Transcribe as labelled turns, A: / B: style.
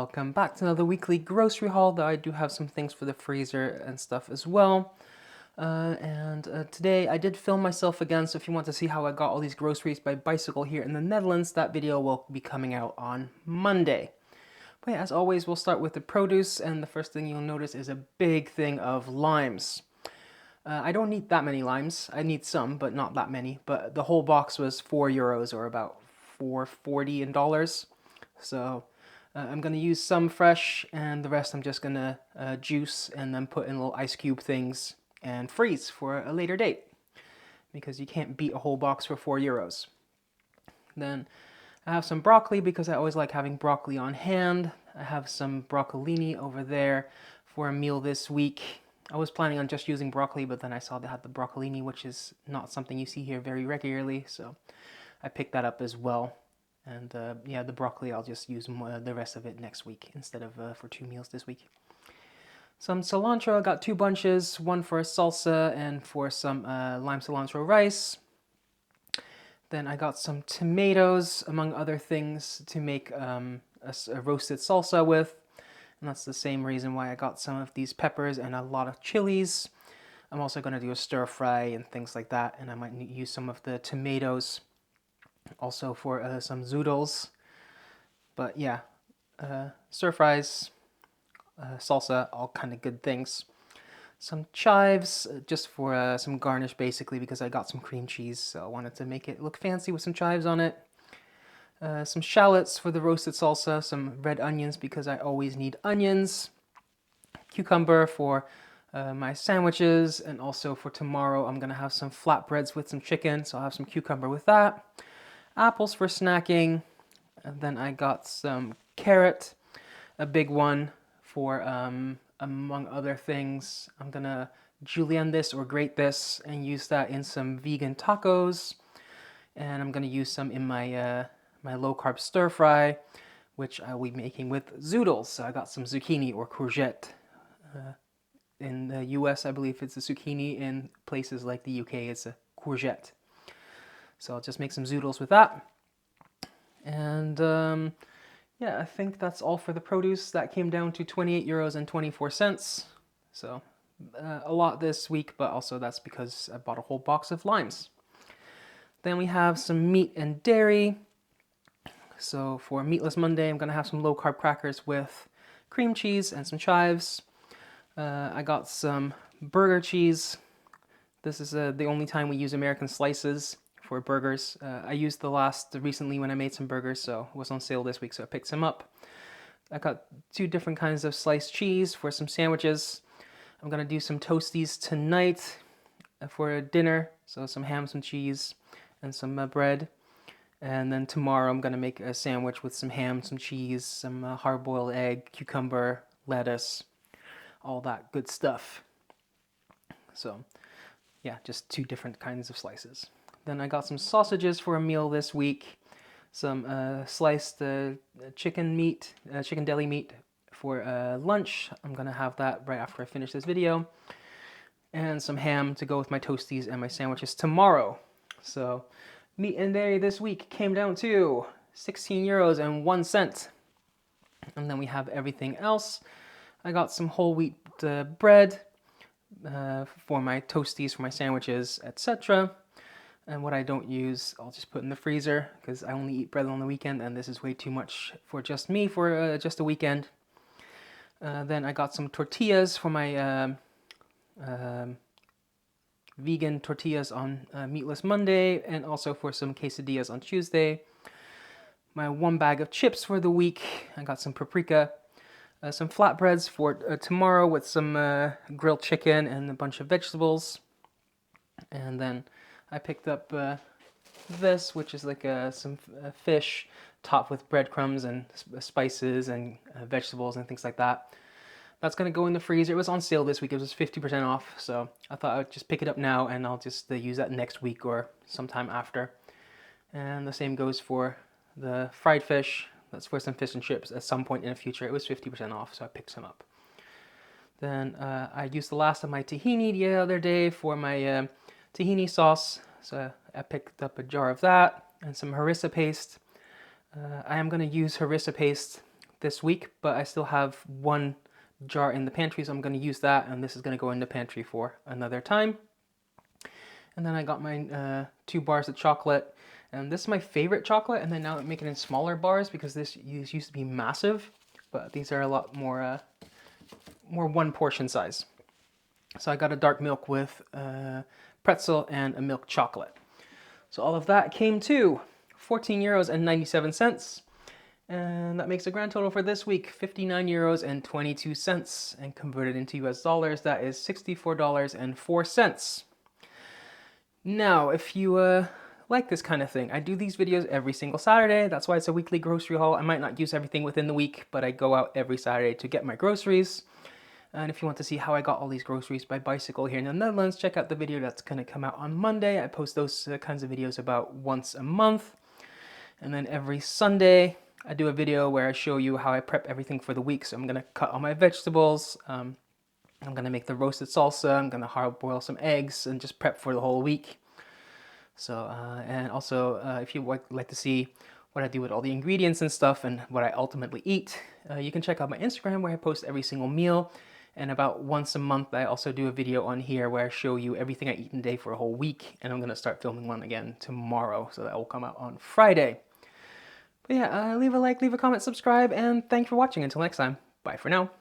A: Welcome back to another weekly grocery haul, though I do have some things for the freezer and stuff as well. Today I did film myself again, so if you want to see how I got all these groceries by bicycle here in the Netherlands, that video will be coming out on Monday. But yeah, as always, we'll start with the produce, and the first thing you'll notice is a big thing of limes. I don't need that many limes. I need some, but not that many. But the whole box was €4 or about $4.40 in dollars. So I'm going to use some fresh, and the rest I'm just going to juice and then put in little ice cube things and freeze for a later date, because you can't beat a whole box for €4. Then I have some broccoli because I always like having broccoli on hand. I have some broccolini over there for a meal this week. I was planning on just using broccoli, but then I saw they had the broccolini, which is not something you see here very regularly, so I picked that up as well. And yeah, the broccoli, I'll just use the rest of it next week instead of for 2 meals this week. Some cilantro, I got 2 bunches, one for salsa and for some lime cilantro rice. Then I got some tomatoes, among other things, to make a roasted salsa with. And that's the same reason why I got some of these peppers and a lot of chilies. I'm also going to do a stir fry and things like that, and I might use some of the tomatoes also for some zoodles. But yeah, stir fries, salsa, all kind of good things. Some chives, just for some garnish basically, because I got some cream cheese, so I wanted to make it look fancy with some chives on it. Some shallots for the roasted salsa, some red onions because I always need onions, cucumber for my sandwiches, and also for tomorrow I'm going to have some flatbreads with some chicken, so I'll have some cucumber with that. Apples for snacking, and then I got some carrot, a big one for, among other things, I'm going to julienne this or grate this and use that in some vegan tacos, and I'm going to use some in my my low-carb stir-fry, which I will be making with zoodles. So I got some zucchini or courgette. In the US, I believe it's a zucchini. In places like the UK, it's a courgette. So I'll just make some zoodles with that. And yeah, I think that's all for the produce. That came down to €28.24. So a lot this week, but also that's because I bought a whole box of limes. Then we have some meat and dairy. So for Meatless Monday, I'm going to have some low-carb crackers with cream cheese and some chives. I got some burger cheese. This is the only time we use American slices for burgers. I used recently when I made some burgers, so it was on sale this week, so I picked some up. I got 2 different kinds of sliced cheese for some sandwiches. I'm going to do some toasties tonight for dinner, so some ham, some cheese, and some bread. And then tomorrow I'm going to make a sandwich with some ham, some cheese, some hard-boiled egg, cucumber, lettuce, all that good stuff. So yeah, just 2 different kinds of slices. Then I got some sausages for a meal this week, some sliced chicken deli meat for lunch. I'm going to have that right after I finish this video. And some ham to go with my toasties and my sandwiches tomorrow. So meat and dairy this week came down to €16.01. And then we have everything else. I got some whole wheat bread for my toasties, for my sandwiches, etc. And what I don't use, I'll just put in the freezer because I only eat bread on the weekend, and this is way too much for just me for just a weekend. Then I got some tortillas for my vegan tortillas on Meatless Monday, and also for some quesadillas on Tuesday. My 1 bag of chips for the week. I got some paprika, some flatbreads for tomorrow with some grilled chicken and a bunch of vegetables. And then I picked up this, which is like some fish topped with breadcrumbs and spices and vegetables and things like that. That's going to go in the freezer. It was on sale this week. It was 50% off, so I thought I'd just pick it up now and I'll just use that next week or sometime after. And the same goes for the fried fish. That's for some fish and chips at some point in the future. It was 50% off, so I picked some up. Then I used the last of my tahini the other day for my tahini sauce, so I picked up a jar of that and some harissa paste. I am going to use harissa paste this week, but I still have one jar in the pantry, so I'm going to use that, and this is going to go in the pantry for another time. And then I got my 2 bars of chocolate, and this is my favorite chocolate, and then now I'm making it in smaller bars because this used to be massive, but these are a lot more one portion size. So I got a dark milk with pretzel and a milk chocolate. So all of that came to 14 euros and 97 cents. And that makes a grand total for this week, 59 euros and 22 cents. And converted into US dollars, that is $64.04. Now, if you like this kind of thing, I do these videos every single Saturday. That's why it's a weekly grocery haul. I might not use everything within the week, but I go out every Saturday to get my groceries. And if you want to see how I got all these groceries by bicycle here in the Netherlands, check out the video that's going to come out on Monday. I post those kinds of videos about once a month. And then every Sunday, I do a video where I show you how I prep everything for the week. So I'm going to cut all my vegetables. I'm going to make the roasted salsa. I'm going to hard boil some eggs and just prep for the whole week. So, and also, if you like to see what I do with all the ingredients and stuff and what I ultimately eat, you can check out my Instagram where I post every single meal. And about once a month, I also do a video on here where I show you everything I eat in a day for a whole week. And I'm going to start filming one again tomorrow. So that will come out on Friday. But yeah, leave a like, leave a comment, subscribe, and thanks for watching. Until next time, bye for now.